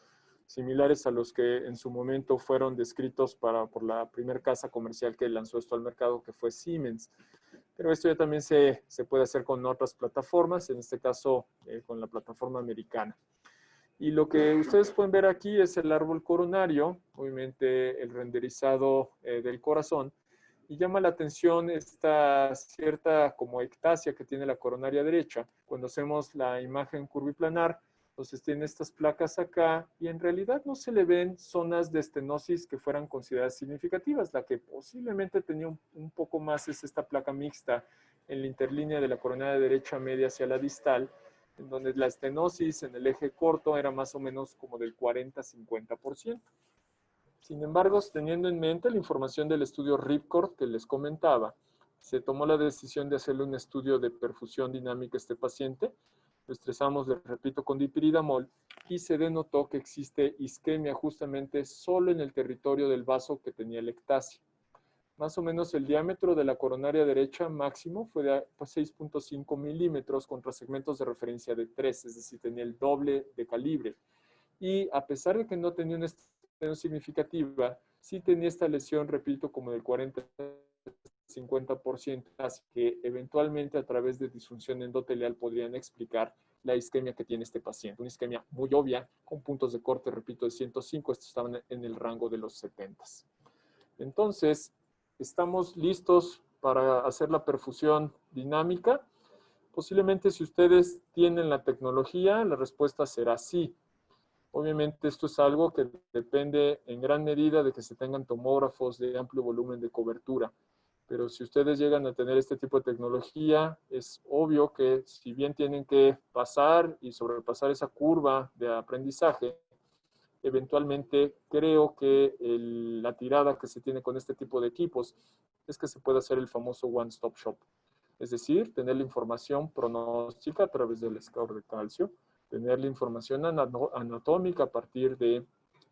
Speaker 2: similares a los que en su momento fueron descritos por la primera casa comercial que lanzó esto al mercado, que fue Siemens. Pero esto ya también se puede hacer con otras plataformas, en este caso con la plataforma americana. Y lo que ustedes pueden ver aquí es el árbol coronario, obviamente el renderizado del corazón, y llama la atención esta cierta como ectasia que tiene la coronaria derecha. Cuando hacemos la imagen curviplanar, entonces tiene estas placas acá y en realidad no se le ven zonas de estenosis que fueran consideradas significativas. La que posiblemente tenía un poco más es esta placa mixta en la interlínea de la coronaria derecha media hacia la distal, en donde la estenosis en el eje corto era más o menos como del 40-50%. Sin embargo, teniendo en mente la información del estudio Ripcord que les comentaba, se tomó la decisión de hacerle un estudio de perfusión dinámica a este paciente. Lo estresamos, les repito, con dipiridamol y se denotó que existe isquemia justamente solo en el territorio del vaso que tenía la ectasia. Más o menos el diámetro de la coronaria derecha máximo fue de 6.5 milímetros contra segmentos de referencia de 3, es decir, tenía el doble de calibre. Y a pesar de que no tenía una significativa, sí tenía esta lesión, repito, como del 40-50%, así que eventualmente a través de disfunción endotelial podrían explicar la isquemia que tiene este paciente. Una isquemia muy obvia, con puntos de corte, repito, de 105, estos estaban en el rango de los 70. Entonces, estamos listos para hacer la perfusión dinámica. Posiblemente si ustedes tienen la tecnología, la respuesta será sí. Obviamente esto es algo que depende en gran medida de que se tengan tomógrafos de amplio volumen de cobertura. Pero si ustedes llegan a tener este tipo de tecnología, es obvio que si bien tienen que pasar y sobrepasar esa curva de aprendizaje, eventualmente creo que la tirada que se tiene con este tipo de equipos es que se puede hacer el famoso one-stop shop. Es decir, tener la información pronóstica a través del score de calcio, tener la información anatómica a partir de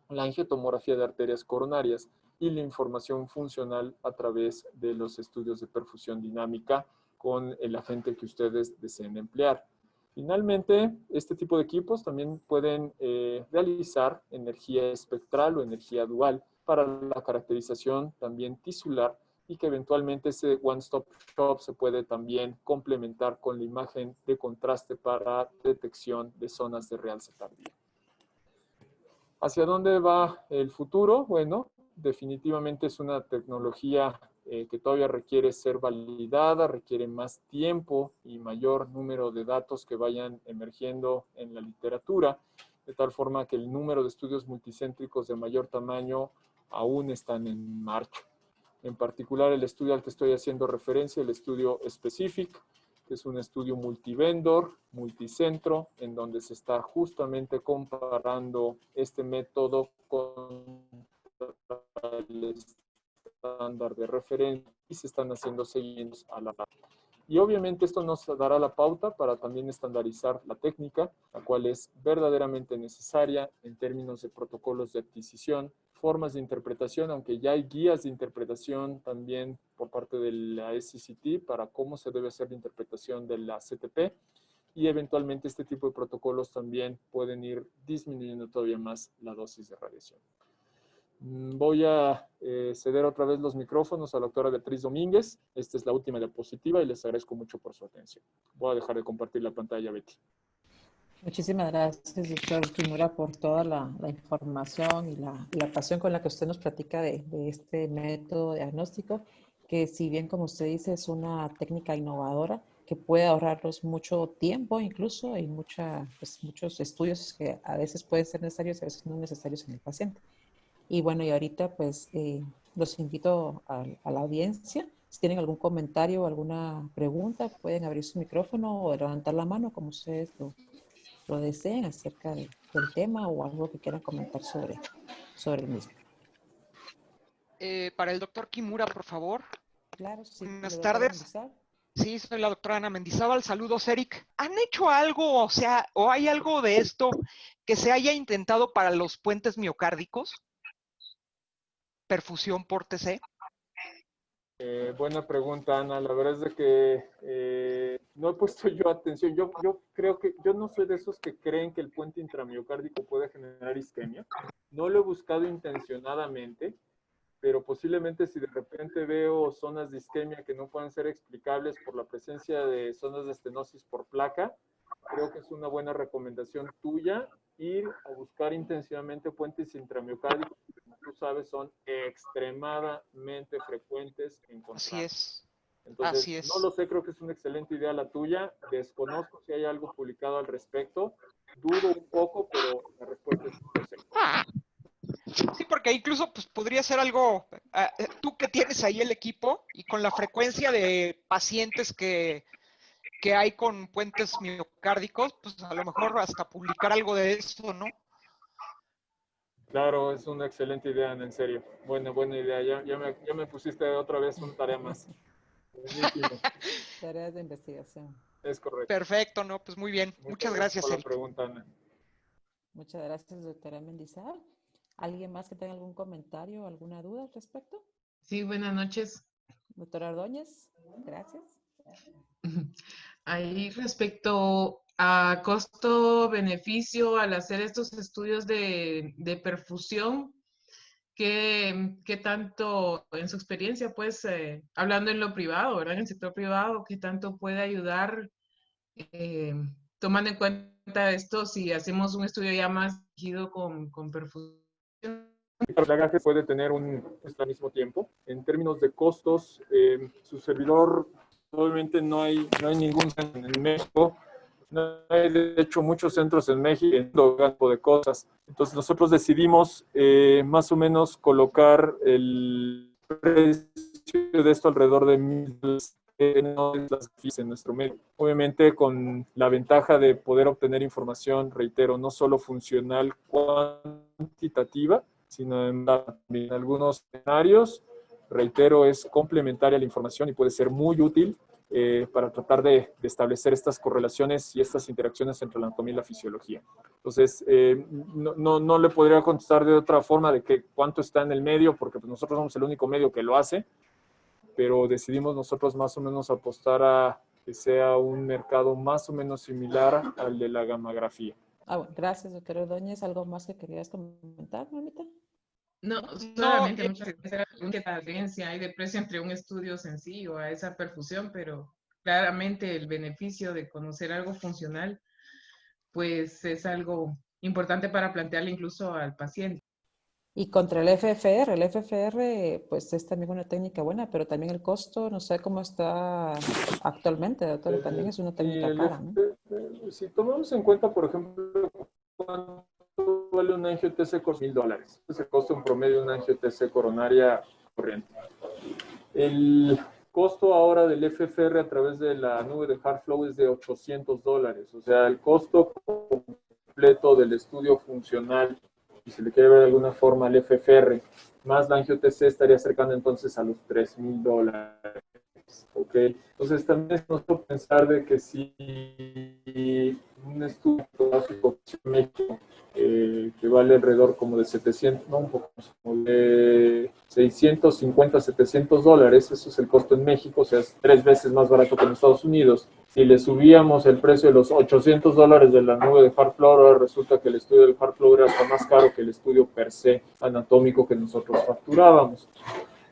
Speaker 2: la angiotomografía de arterias coronarias y la información funcional a través de los estudios de perfusión dinámica con el agente que ustedes deseen emplear. Finalmente, este tipo de equipos también pueden realizar energía espectral o energía dual para la caracterización también tisular y que eventualmente ese one-stop shop se puede también complementar con la imagen de contraste para detección de zonas de realce tardío. ¿Hacia dónde va el futuro? Bueno, definitivamente es una tecnología que todavía requiere ser validada, requiere más tiempo y mayor número de datos que vayan emergiendo en la literatura, de tal forma que el número de estudios multicéntricos de mayor tamaño aún están en marcha. En particular, el estudio al que estoy haciendo referencia, el estudio SPECIFIC, que es un estudio multivendor, multicentro, en donde se está justamente comparando este método con el estándar de referencia y se están haciendo seguimientos a la par. Y obviamente esto nos dará la pauta para también estandarizar la técnica, la cual es verdaderamente necesaria en términos de protocolos de adquisición, formas de interpretación, aunque ya hay guías de interpretación también por parte de la SCCT para cómo se debe hacer la interpretación de la CTP, y eventualmente este tipo de protocolos también pueden ir disminuyendo todavía más la dosis de radiación. Voy a ceder otra vez los micrófonos a la doctora Beatriz Domínguez. Esta es la última diapositiva y les agradezco mucho por su atención. Voy a dejar de compartir la pantalla, Betty.
Speaker 1: Muchísimas gracias, doctor Kimura, por toda la información y la pasión con la que usted nos platica de este método diagnóstico, que si bien, como usted dice, es una técnica innovadora que puede ahorrarnos mucho tiempo incluso y muchos estudios que a veces pueden ser necesarios y a veces no necesarios en el paciente. Y bueno, y ahorita pues los invito a la audiencia. Si tienen algún comentario o alguna pregunta, pueden abrir su micrófono o levantar la mano como ustedes lo deseen acerca del tema o algo que quieran comentar sobre el mismo.
Speaker 3: Para el doctor Kimura, por favor.
Speaker 1: Claro, sí.
Speaker 3: Buenas
Speaker 1: Doctora
Speaker 3: tardes.
Speaker 1: Mendizábal.
Speaker 3: Sí, soy la doctora Ana Mendizábal. Saludos, Eric. ¿Han hecho algo, o hay algo de esto que se haya intentado para los puentes miocárdicos? Perfusión por TC.
Speaker 2: Buena pregunta, Ana. La verdad es de que no he puesto yo atención. Yo creo que yo no soy de esos que creen que el puente intramiocárdico puede generar isquemia. No lo he buscado intencionadamente, pero posiblemente si de repente veo zonas de isquemia que no puedan ser explicables por la presencia de zonas de estenosis por placa, creo que es una buena recomendación tuya ir a buscar intensivamente puentes intramiocárdicos que, como tú sabes, son extremadamente frecuentes
Speaker 3: Así
Speaker 2: encontrar.
Speaker 3: es.
Speaker 2: Entonces,
Speaker 3: Así
Speaker 2: no
Speaker 3: es.
Speaker 2: lo sé, creo que es una excelente idea la tuya. Desconozco si hay algo publicado al respecto. Dudo un poco, pero la respuesta es no lo sé.
Speaker 3: Sí, porque incluso pues, podría ser algo, tú que tienes ahí el equipo y con la frecuencia de pacientes que hay con puentes miocárdicos, pues a lo mejor hasta publicar algo de eso, ¿no?
Speaker 2: Claro, es una excelente idea, Ana, en serio. Buena idea. Ya me pusiste otra vez una tarea más. Buenísimo.
Speaker 1: Tareas de investigación.
Speaker 2: Es correcto.
Speaker 3: Perfecto, ¿no? Pues muy bien.
Speaker 2: Muchas
Speaker 3: Muchas
Speaker 2: gracias
Speaker 3: gracias,
Speaker 2: por la
Speaker 3: Eric.
Speaker 2: pregunta, Ana.
Speaker 1: Muchas gracias, doctora Mendizábal. ¿Alguien más que tenga algún comentario o alguna duda al respecto?
Speaker 4: Sí, buenas noches.
Speaker 1: Doctora Ordóñez, gracias.
Speaker 4: Ahí respecto a costo-beneficio al hacer estos estudios de perfusión, ¿qué tanto, en su experiencia, pues, hablando en lo privado, ¿verdad? En el sector privado, qué tanto puede ayudar, eh, tomando en cuenta esto, si hacemos un estudio ya más dirigido con perfusión?
Speaker 2: El plagaje puede tener al mismo tiempo. En términos de costos, su servidor, obviamente no hay ningún centro en México. No hay, de hecho, muchos centros en México en todo tipo de cosas. Entonces nosotros decidimos más o menos colocar el precio de esto alrededor de $1,000 en nuestro medio. Obviamente con la ventaja de poder obtener información, reitero, no solo funcional, cuantitativa, sino en algunos escenarios, reitero, es complementaria a la información y puede ser muy útil para tratar de establecer estas correlaciones y estas interacciones entre la anatomía y la fisiología. Entonces, no le podría contestar de otra forma de que cuánto está en el medio, porque pues, nosotros somos el único medio que lo hace, pero decidimos nosotros más o menos apostar a que sea un mercado más o menos similar al de la gammagrafía.
Speaker 1: Bueno, gracias, doctor Ordóñez. ¿Algo más que querías comentar, mamita?
Speaker 4: No,
Speaker 3: No,
Speaker 4: solamente muchas gracias. ¿Qué diferencia hay de precio entre un estudio sencillo a esa perfusión? Pero claramente el beneficio de conocer algo funcional, pues es algo importante para plantearle incluso al paciente.
Speaker 1: Y contra el FFR, pues es también una técnica buena, pero también el costo, no sé cómo está actualmente, doctor, también es una técnica cara, ¿no?
Speaker 2: Si tomamos en cuenta, por ejemplo, cuánto vale una angio-TC con $1,000, ese costo en promedio de una angio-TC coronaria corriente. El costo ahora del FFR a través de la nube de HeartFlow es de $800, o sea, el costo completo del estudio funcional, si se le quiere ver de alguna forma al FFR, más la angio-TC estaría cercano entonces a los $3,000. ¿Ok? Entonces también es nuestro pensar de que si un estudio fotográfico en México que vale alrededor como de 700, no un poco más, como de 650, $700, eso es el costo en México, o sea, es 3 veces más barato que en Estados Unidos. Si le subíamos el precio de los $800 de la nube de HeartFlow, ahora resulta que el estudio del HeartFlow era hasta más caro que el estudio per se anatómico que nosotros facturábamos.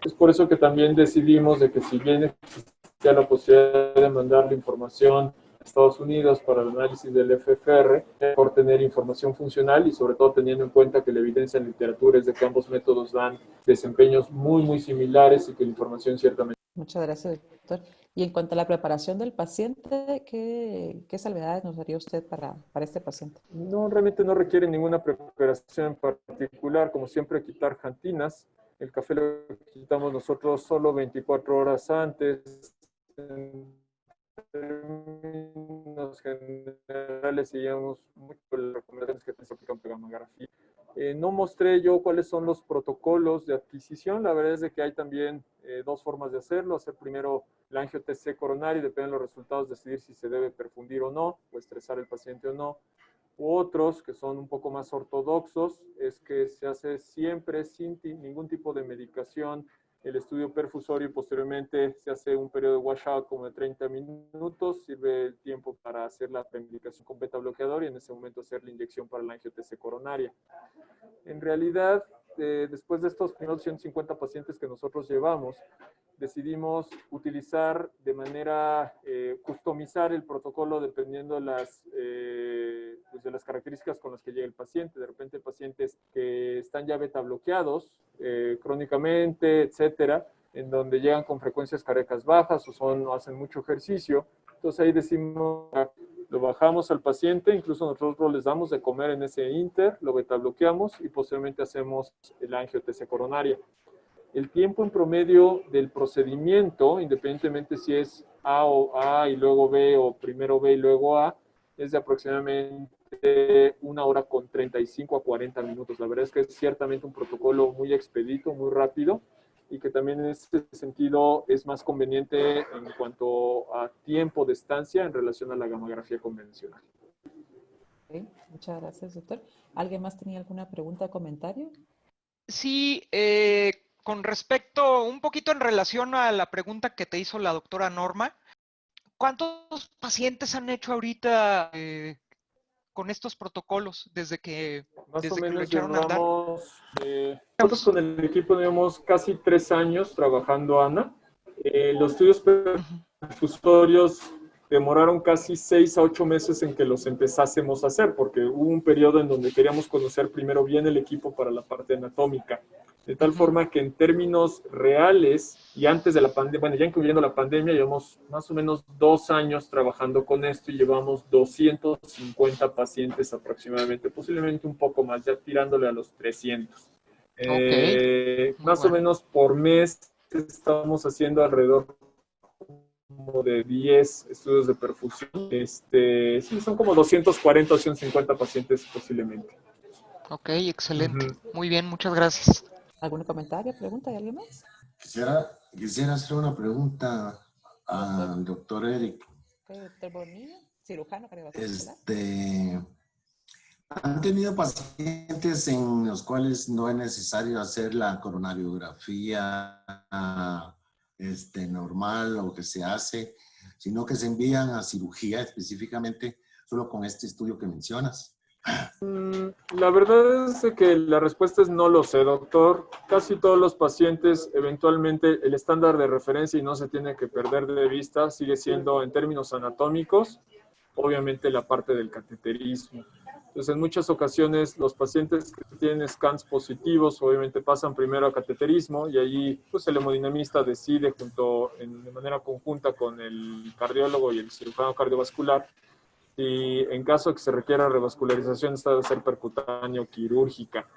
Speaker 2: Es por eso que también decidimos de que si bien existía la posibilidad de mandar la información a Estados Unidos para el análisis del FFR, por tener información funcional y sobre todo teniendo en cuenta que la evidencia en literatura es de que ambos métodos dan desempeños muy similares y que la información ciertamente.
Speaker 1: Muchas gracias, doctor. Y en cuanto a la preparación del paciente, ¿qué salvedades nos daría usted para este paciente?
Speaker 2: No, realmente no requiere ninguna preparación en particular, como siempre quitar jantinas. El café lo quitamos nosotros solo 24 horas antes. En términos generales, seguimos mucho las recomendaciones que se aplican para gammagrafía. No mostré yo cuáles son los protocolos de adquisición. La verdad es de que hay también dos formas de hacerlo. Hacer primero el angio-TC coronario, depende de los resultados, decidir si se debe perfundir o no, o estresar el paciente o no. Otros que son un poco más ortodoxos es que se hace siempre sin ningún tipo de medicación el estudio perfusorio y posteriormente se hace un periodo de washout como de 30 minutos, sirve el tiempo para hacer la premedicación con beta bloqueador y en ese momento hacer la inyección para la angio-TC coronaria. En realidad, después de estos primeros 150 pacientes que nosotros llevamos, decidimos utilizar de manera, customizar el protocolo dependiendo de las características con las que llega el paciente. De repente pacientes que están ya beta bloqueados crónicamente, etcétera, en donde llegan con frecuencias cardíacas bajas o hacen mucho ejercicio. Entonces ahí decimos, lo bajamos al paciente, incluso nosotros les damos de comer en ese inter, lo beta bloqueamos y posteriormente hacemos el angio-TC coronaria. El tiempo en promedio del procedimiento, independientemente si es A y luego B o primero B y luego A, es de aproximadamente 1 hora con 35 a 40 minutos. La verdad es que es ciertamente un protocolo muy expedito, muy rápido y que también en ese sentido es más conveniente en cuanto a tiempo de estancia en relación a la gammagrafía convencional.
Speaker 1: Okay, muchas gracias, doctor. ¿Alguien más tenía alguna pregunta o comentario?
Speaker 3: Sí, con respecto, un poquito en relación a la pregunta que te hizo la doctora Norma, ¿cuántos pacientes han hecho ahorita con estos protocolos desde que
Speaker 2: Más o
Speaker 3: lo
Speaker 2: menos
Speaker 3: echaron a andar?
Speaker 2: llevamos, nosotros con el equipo llevamos casi 3 años trabajando, Ana. Los estudios
Speaker 3: Ujú.
Speaker 2: perfusorios demoraron casi 6 a 8 meses en que los empezásemos a hacer, porque hubo un periodo en donde queríamos conocer primero bien el equipo para la parte anatómica. De tal
Speaker 3: Ujú.
Speaker 2: forma que en términos reales, y antes de la pandemia, bueno, ya incluyendo la pandemia, llevamos más o menos 2 años trabajando con esto y llevamos 250 pacientes aproximadamente, posiblemente un poco más, ya tirándole a los 300.
Speaker 3: Ok, muy
Speaker 2: Más o
Speaker 3: bueno.
Speaker 2: menos por mes estamos haciendo alrededor como de 10 estudios de perfusión. Sí, son como 240 o 150 pacientes posiblemente.
Speaker 3: Ok, excelente.
Speaker 2: Ujú.
Speaker 3: Muy bien, muchas gracias.
Speaker 1: ¿Algún comentario, pregunta de alguien más?
Speaker 5: Quisiera hacer una pregunta
Speaker 1: Doctor,
Speaker 5: al doctor Eric.
Speaker 1: doctor Bonilla, cirujano cardiovascular.
Speaker 5: ¿Han tenido pacientes en los cuales no es necesario hacer la coronariografía normal o que se hace, sino que se envían a cirugía específicamente solo con este estudio que mencionas?
Speaker 2: La verdad es que la respuesta es no lo sé, doctor. Casi todos los pacientes, eventualmente, el estándar de referencia, y no se tiene que perder de vista, sigue siendo en términos anatómicos, obviamente la parte del cateterismo. Entonces, en muchas ocasiones, los pacientes que tienen scans positivos, obviamente pasan primero a cateterismo y allí, pues, el hemodinamista decide de manera conjunta con el cardiólogo y el cirujano cardiovascular, y en caso de que se requiera revascularización, esta debe ser percutáneo quirúrgica.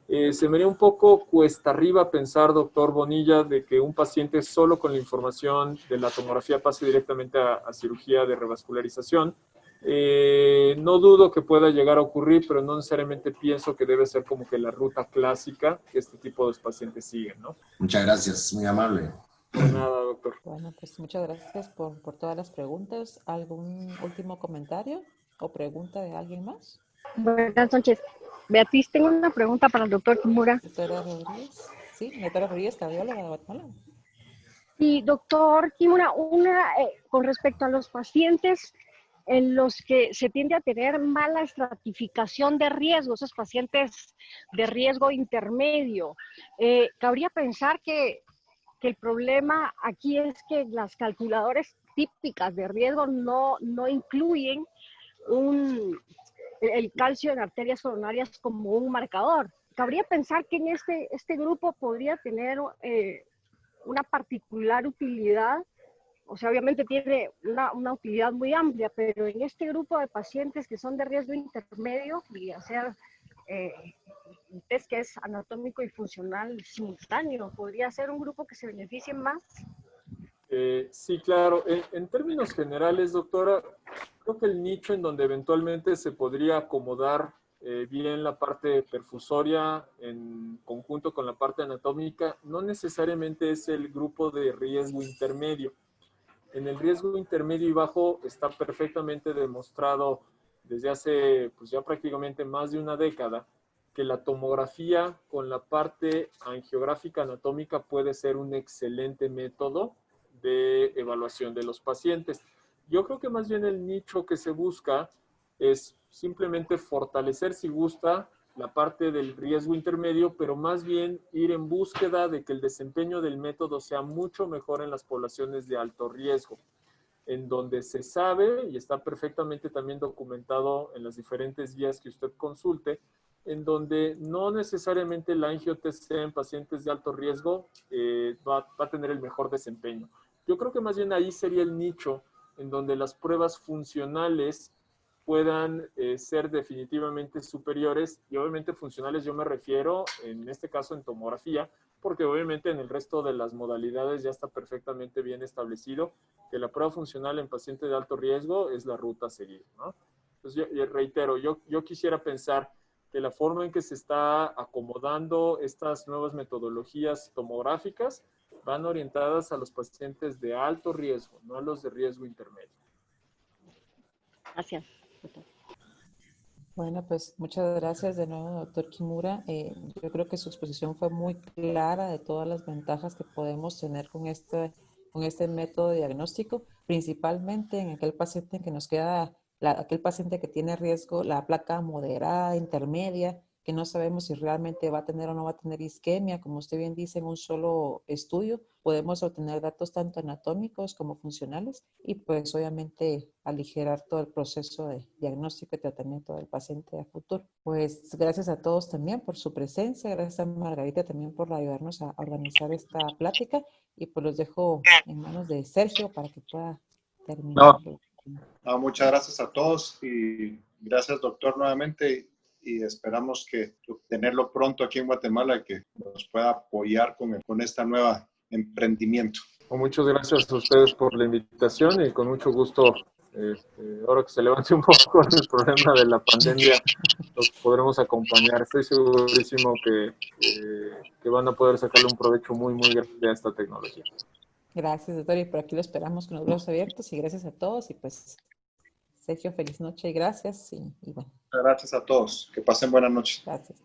Speaker 2: Se me haría un poco cuesta arriba pensar, doctor Bonilla, de que un paciente solo con la información de la tomografía pase directamente a cirugía de revascularización. No dudo que pueda llegar a ocurrir, pero no necesariamente pienso que debe ser como que la ruta clásica que este tipo de pacientes siguen, ¿no?
Speaker 5: Muchas gracias, muy amable.
Speaker 2: De nada, doctor.
Speaker 1: Bueno, pues muchas gracias por todas las preguntas. ¿Algún último comentario o pregunta de alguien más?
Speaker 6: Buenas noches. Beatriz, tengo una pregunta para el doctor Kimura.
Speaker 1: Doctora Rodríguez. Sí, doctora Rodríguez, cardióloga de Guatemala.
Speaker 6: Y doctor Kimura, con respecto a los pacientes en los que se tiende a tener mala estratificación de riesgo, esos pacientes de riesgo intermedio, cabría pensar que el problema aquí es que las calculadoras típicas de riesgo no incluyen el calcio en arterias coronarias como un marcador. Cabría pensar que en este grupo podría tener una particular utilidad, o sea, obviamente tiene una utilidad muy amplia, pero en este grupo de pacientes que son de riesgo intermedio y hacer un test que es anatómico y funcional simultáneo, podría ser un grupo que se beneficie más.
Speaker 2: Sí, claro. En términos generales, doctora, creo que el nicho en donde eventualmente se podría acomodar bien la parte perfusoria en conjunto con la parte anatómica no necesariamente es el grupo de riesgo intermedio. En el riesgo intermedio y bajo está perfectamente demostrado desde hace pues ya prácticamente más de una década que la tomografía con la parte angiográfica anatómica puede ser un excelente método de evaluación de los pacientes. Yo creo que más bien el nicho que se busca es simplemente fortalecer, si gusta, la parte del riesgo intermedio, pero más bien ir en búsqueda de que el desempeño del método sea mucho mejor en las poblaciones de alto riesgo, en donde se sabe y está perfectamente también documentado en las diferentes guías que usted consulte, en donde no necesariamente la angio-TC en pacientes de alto riesgo va a tener el mejor desempeño. Yo creo que más bien ahí sería el nicho en donde las pruebas funcionales puedan ser definitivamente superiores, y obviamente funcionales yo me refiero en este caso en tomografía, porque obviamente en el resto de las modalidades ya está perfectamente bien establecido que la prueba funcional en pacientes de alto riesgo es la ruta a seguir, ¿no? Entonces, yo reitero, yo quisiera pensar que la forma en que se está acomodando estas nuevas metodologías tomográficas van orientadas a los pacientes de alto riesgo, no a los de riesgo intermedio.
Speaker 6: Gracias.
Speaker 1: Bueno, pues muchas gracias de nuevo, doctor Kimura. Yo creo que su exposición fue muy clara de todas las ventajas que podemos tener con este método de diagnóstico, principalmente en aquel paciente que nos queda aquel paciente que tiene riesgo, la placa moderada, intermedia, que no sabemos si realmente va a tener o no va a tener isquemia, como usted bien dice, en un solo estudio podemos obtener datos tanto anatómicos como funcionales y pues obviamente aligerar todo el proceso de diagnóstico y tratamiento del paciente a futuro. Pues gracias a todos también por su presencia, gracias a Margarita también por ayudarnos a organizar esta plática y pues los dejo en manos de Sergio para que pueda terminar.
Speaker 7: No, muchas gracias a todos y gracias, doctor, nuevamente, y esperamos que tenerlo pronto aquí en Guatemala y que nos pueda apoyar con esta nueva emprendimiento.
Speaker 2: Muchas gracias a ustedes por la invitación y con mucho gusto, ahora que se levante un poco el problema de la pandemia, los podremos acompañar. Estoy segurísimo que van a poder sacarle un provecho muy, muy grande a esta tecnología.
Speaker 1: Gracias, doctor, y por aquí lo esperamos con los brazos abiertos y gracias a todos y pues Sergio, feliz noche y gracias y bueno.
Speaker 7: Gracias a todos, que pasen buenas noches.
Speaker 1: Gracias.